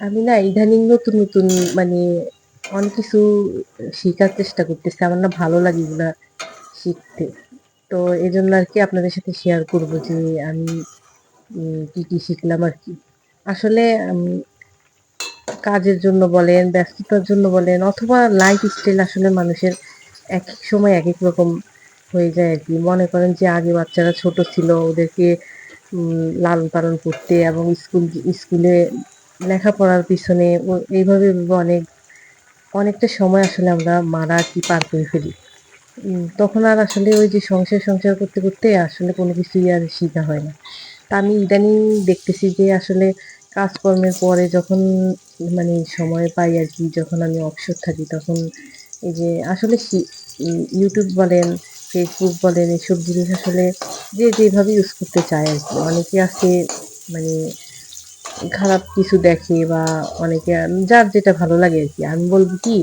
আমি না ইদানিং নতুন, নতুন মানে অনেক কিছু শিখার চেষ্টা করতেছি। আমার না ভালো লাগে এগুলা শিখতে। তো এজন্য আরকি আপনাদের সাথে শেয়ার করব যে আমি কি, কি শিখলাম আরকি। আসলে কাজের জন্য বলেন, ব্যস্ততার জন্য বলেন অথবা লাইফ স্টাইল আসলে মানুষের একেক সময় একেক রকম হয়ে যায় আরকি। মনে করেন যে আগে বাচ্চারা ছোট ছিল ওদেরকে লালন-পালন করতে এবং স্কুলে লেখাপড়ার পিছনে এইভাবে অনেকটা সময় আসলে আমরা মারা আরকি পার করে ফেলি। তখন আর আসলে ওই যে সংসার করতে, করতে আসলে কোনো কিছুই আর শিখা হয় না। তা আমি ইদানিং দেখতেছি যে আসলে কাজকর্মের পরে যখন মানে সময় পাই আরকি, যখন আমি অবসর থাকি তখন এই যে আসলে YouTube বলেন, Facebook বলেন এসব জিনিস আসলে যে যেভাবে ইউজ করতে চায় আরকি। অনেকে আছে মানে খারাপ কিছু দেখে বা অনেকে যার যেটা ভালো লাগে আরকি। আমি বলব কি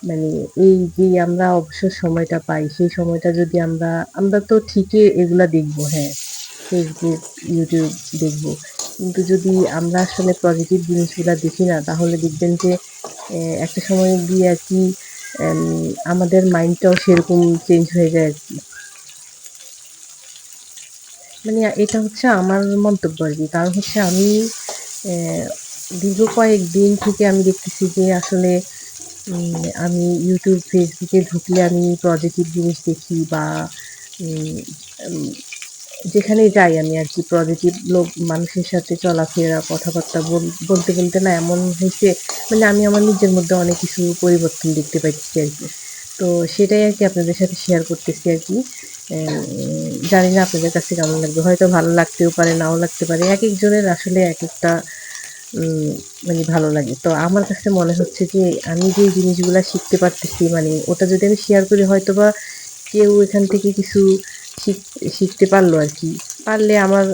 মানে এই যে আমরা অবসর সময়টা পাই সেই সময়টা যদি আমরা তো ঠিকই এগুলা দেখবো হ্যাঁ, Facebook, YouTube দেখবো। কিন্তু যদি আমরা আসলে পজিটিভ জিনিসগুলা দেখি না তাহলে দেখবেন যে একটা সময় গিয়ে আরকি এম আমাদের মাইন্ডটাও সেরকম চেঞ্জ হয়ে যায় আরকি। মানে এটা হচ্ছে আমার মন্তব্য আরকি। কারণ হচ্ছে আমি অ্যা দীর্ঘ কয়েকদিন থেকে আমি দেখতেছি যে আসলে আমি YouTube, Facebook এ ঢুকলে আমি পজিটিভ জিনিস দেখি বা উম উম যেখানেই যাই আমি আরকি পজিটিভ মানুষের সাথে চলাফেরা, কথাবার্তা বলতে, বলতে না এমন হইছে মানে আমি আমার নিজের মধ্যে অনেক কিছু পরিবর্তন দেখতে পাইতেছি আরকি। তো সেটাই আরকি আপনাদের সাথে শেয়ার করতেছি আরকি। জানি না আপনাদের কাছে কেমন লাগবে। হয়তো ভালো লাগতেও পারে, নাও লাগতে পারে। একেকজনের আসলে একেকটা উম মানে ভালো লাগে। তো আমার কাছে মনে হচ্ছে যে আমি যে জিনিসগুলা শিখতে পারতেছি মানে ওটা যদি আমি শেয়ার করি হয়তোবা কেউ এখান থেকে কিছু শিখ শিখতে পারলো আরকি। পারলে আমার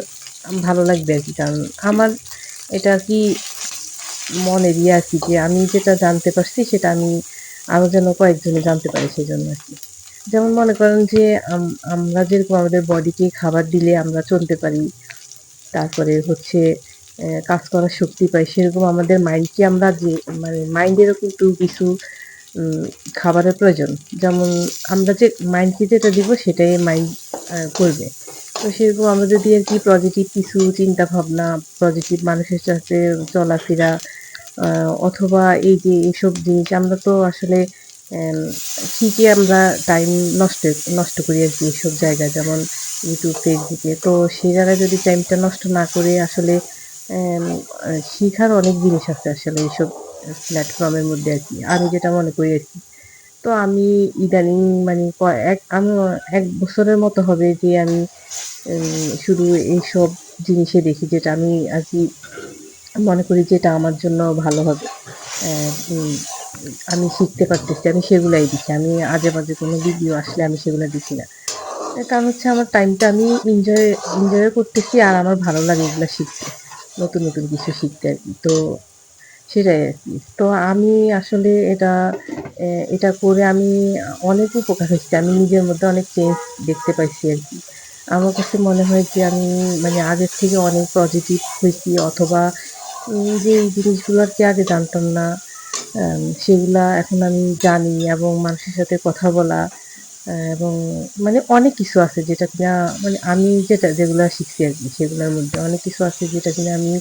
ভালো লাগবে আরকি। কারণ আমার এটা আরকি মনের আরকি যে আমি যেটা জানতে পারছি সেটা আমি আরো যেন কয়েকজনে জানতে পারে সেজন্য আরকি। যেমন মনে করেন যে আমরা যেরকম আমাদের বডিকে খাবার দিলে আমরা চলতে পারি। তারপরে হচ্ছে কাজ করার শক্তি পাই। সেরকম আমাদের মাইন্ডকে আমরা যে মানে মাইন্ডেরও কিন্তু কিছু উম খাবারের প্রয়োজন। যেমন আমরা যে মাইন্ডকে যেটা দিব সেটাই মাইন্ড করবে। তো সেরকম আমরা যদি আরকি পজিটিভ কিছু চিন্তা ভাবনা, পজিটিভ মানুষের সাথে চলাফেরা আ অথবা এই যে এসব জিনিস আমরা তো আসলে অ্যাম ঠিকই আমরা টাইম নষ্ট করি আরকি এসব জায়গায় যেমন YouTube, Facebook এ। তো সে জায়গায় যদি টাইমটা নষ্ট না করে আসলে অ্যাম শিখার অনেক জিনিস আছে আসলে এইসব প্ল্যাটফর্মের মধ্যে আরকি। আমি যেটা মনে করি আরকি। তো আমি ইদানিং মানে ১ বছরের মতো হবে যে আমি শুধু এইসব জিনিসই দেখি যেটা আমি আরকি মনে করি যে এটা আমার জন্য ভালো হবে। অ্যা উম আমি শিখতে পারতেছি। আমি সেগুলাই দেখি। আমি আজে-বাজে কোনো ভিডিও আসলে আমি সেগুলা দেখি না। এর কারণ হচ্ছে আমার টাইমটা আমি এনজয়ও করতেছি আর আমার ভালো লাগে এগুলা শিখতে। নতুন, নতুন কিছু শিখতে আরকি। তো সেটাই আরকি। তো আমি আসলে এটা করে আমি অনেক উপকার হইছে। আমি নিজের মধ্যে অনেক চেঞ্জ দেখতে পাইছি আরকি। আমার কাছে মনে হয় যে আমি মানে আগের থেকে অনেক পজিটিভ হইছি অথবা যে এই জিনিসগুলো আরকি আগে জানতাম না। সেগুলা এখন আমি জানি এবং মানুষের সাথে কথা বলা এবং মানে অনেক কিছু আছে যেটা কিনা মানে আমি যেগুলা শিখছি আরকি সেগুলার মধ্যে অনেক কিছু আছে যেটা কিনা আমি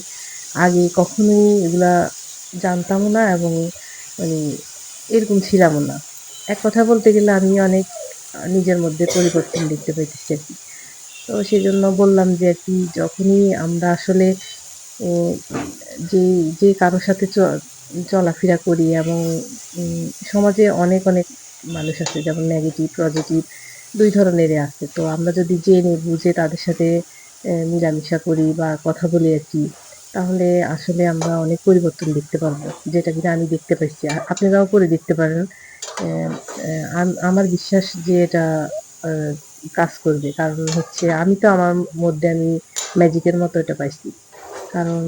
আগে কখনোই এগুলা জানতামও না এবং মানে এরকম ছিলামও না। এক কথায় বলতে গেলে আমি অনেক নিজের মধ্যে পরিবর্তন দেখতে পাইতেছি আরকি। তো সেজন্য বললাম যে আরকি যখনই আমরা আসলে এ যে কারো সাথে চলাফেরা করি এবং সমাজে অনেক মানুষ আছে যেমন নেগেটিভ, পজিটিভ ২ ধরনেরই আছে। তো আমরা যদি জেনে বুঝে তাদের সাথে মিলামেশা করি বা কথা বলি আরকি, তাহলে আসলে আমরা অনেক পরিবর্তন দেখতে পারবো। যেটা কিনা আমি দেখতে পাইছি। আপনারাও করে দেখতে পারেন। অ্যা অ্যা আমার বিশ্বাস যে এটা আ কাজ করবে। কারণ হচ্ছে আমি তো আমার মধ্যে আমি ম্যাজিকের মতো এটা পাইছি। কারণ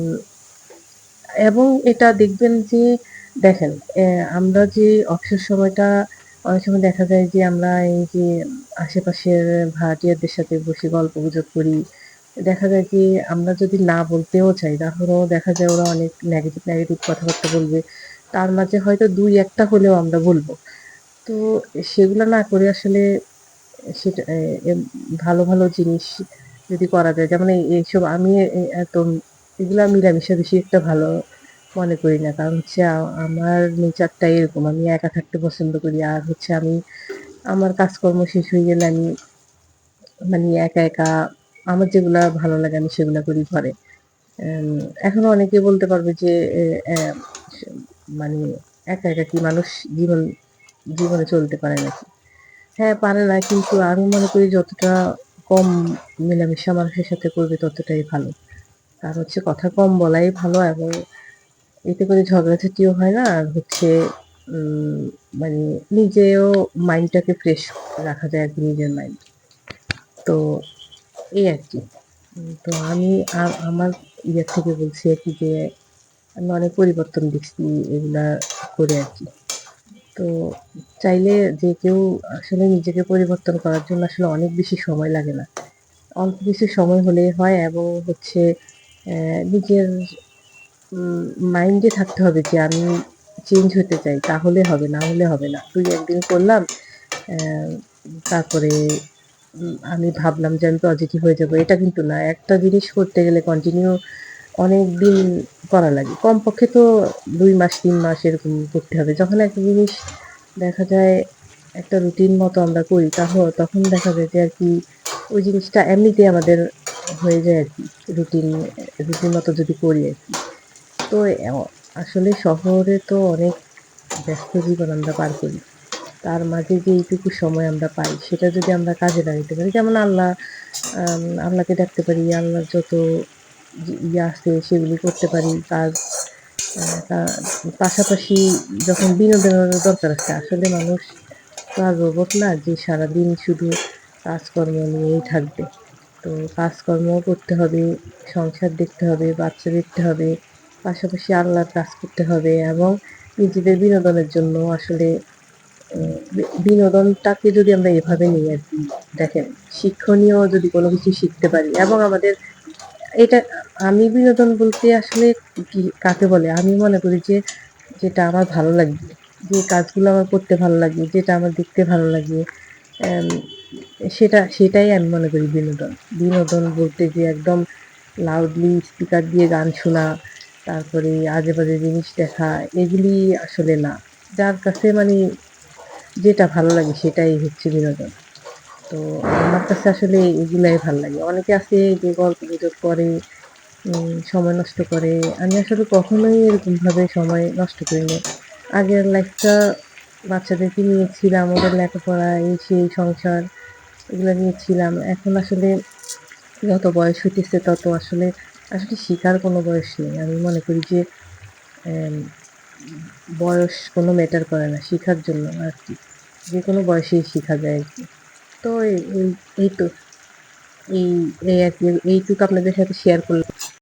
এবং এটা দেখবেন যে দেখেন আমরা যে অবসর সময়টা অনেক সময় দেখা যায় যে আমরা এই যে আশেপাশের ভাড়াটিয়াদের সাথে বসে গল্পগুজব করি দেখা যায় যে আমরা যদি না বলতেও চাই তাহলেও দেখা যায় ওরা অনেক নেগেটিভ কথাবার্তা বলবে। তার মাঝে হয়তো ২-১ টা হলেও আমরা বলব। তো সেগুলা না করে আসলে সেটা ভালো জিনিস যদি করা যায় যেমন এইসব আমি এত এগুলা মিলামিশা বেশি একটা ভালো মনে করি না। কারণ হচ্ছে আমার নেচারটাই এরকম। আমি একা থাকতে পছন্দ করি। আর হচ্ছে আমি আমার কাজকর্ম শেষ হয়ে গেলে আমি মানে একা আমার যেগুলা ভালো লাগে আমি সেগুলা করি ঘরে। এম এখনো অনেকে বলতে পারবে যে এ অ্যা স মানে একা কি মানুষ জীবন জীবনে চলতে পারে নাকি? হ্যাঁ, পারে না কিন্তু আমি মনে করি যতটা কম মেলামেশা মানুষের সাথে করবে ততটাই ভালো। আর হচ্ছে কথা কম বলাই ভালো এবং এতে করে ঝগড়াঝাটিও হয় না। আর হচ্ছে উম মানে নিজেও মাইন্ডটাকে ফ্রেশ রাখা যায় আরকি নিজের মাইন্ড। তো এই আরকি। তো আমি আমার ইয়ে থেকে বলছি আরকি যে আমি অনেক পরিবর্তন দেখছি এগুলা করে আরকি। তো চাইলে যে কেউ আসলে নিজেকে পরিবর্তন করার জন্য আসলে অনেক বেশি সময় লাগে না। অল্প কিছু সময় হলেই হয় এবং হচ্ছে নিজের উম মাইন্ডে থাকতে হবে যে আমি চেঞ্জ হতে চাই। তাহলে হবে, না হলে হবে না। ২-১ দিন করলাম, অ্যা তারপরে আমি ভাবলাম যে আমি পজিটিভ হয়ে যাবো। এটা কিন্তু না। একটা জিনিস করতে গেলে কন্টিনিউ অনেকদিন করা লাগে। কমপক্ষে তো ২ মাস ৩ মাস এরকম করতে হবে। যখন একটা জিনিস দেখা যায় একটা রুটিন মতো আমরা করি তখন দেখা যায় যে আরকি ওই জিনিসটা এমনিতেই আমাদের হয়ে যায় আরকি। রুটিন মতো যদি করি আরকি। তো আসলে শহরে তো অনেক ব্যস্ত জীবন আমরা পার করি। তার মাঝে যে এইটুকু সময় আমরা পাই সেটা যদি আমরা কাজে লাগাতে পারি যেমন আল্লাহকে ডাকতে পারি, আল্লাহর যত ইয়ে আছে সেগুলি করতে পারি। কাজ আ তা পাশাপাশি যখন বিনোদনেরও দরকার আছে। আসলে মানুষ তো আর রোবট না যে সারাদিন শুধু কাজকর্ম নিয়েই থাকবে। তো কাজকর্মও করতে হবে, সংসার দেখতে হবে, বাচ্চা দেখতে হবে, পাশাপাশি আল্লাহর কাজ করতে হবে এবং নিজেদের বিনোদনের জন্য আসলে বিনোদনটাকে যদি আমরা এভাবে নিই আরকি, দেখেন শিক্ষণীয় যদি কোনো কিছু শিখতে পারি এবং আমাদের এটা আমি বিনোদন বলতে আসলে কাকে বলে? আমি মনে করি যে যেটা আমার ভালো লাগবে, যে কাজগুলো আমার করতে ভালো লাগে, যেটা আমার দেখতে ভালো লাগে, অ্যাম সেটাই আমি মনে করি বিনোদন। বিনোদন বলতে যে একদম লাউডলি স্পিকার দিয়ে গান শোনা, তারপরে আজেবাজে জিনিস দেখা, এগুলি আসলে না। যার কাছে মানে যেটা ভালো লাগে সেটাই হচ্ছে বিনোদন। তো আমার কাছে আসলে এগুলাই ভাল লাগে। অনেকে আছে যে গল্পগুজব করে, সময় নষ্ট করে। আমি আসলে কখনোই এরকমভাবে সময় নষ্ট করি নাই। আগের লাইফটা বাচ্চাদেরকে নিয়ে ছিলাম, ওদের লেখাপড়া, এই সেই সংসার এগুলা নিয়ে ছিলাম। এখন আসলে যত বয়স হইতেছে তত আসলে শিখার কোনো বয়স নেই। আমি মনে করি যে অ্যাম বয়স কোনো ম্যাটার করে না শিখার জন্য আরকি। যেকোনো বয়সেই শিখা যায় আরকি। তো এই তো এই এই আরকি এইটুকু আপনাদের সাথে শেয়ার করলাম।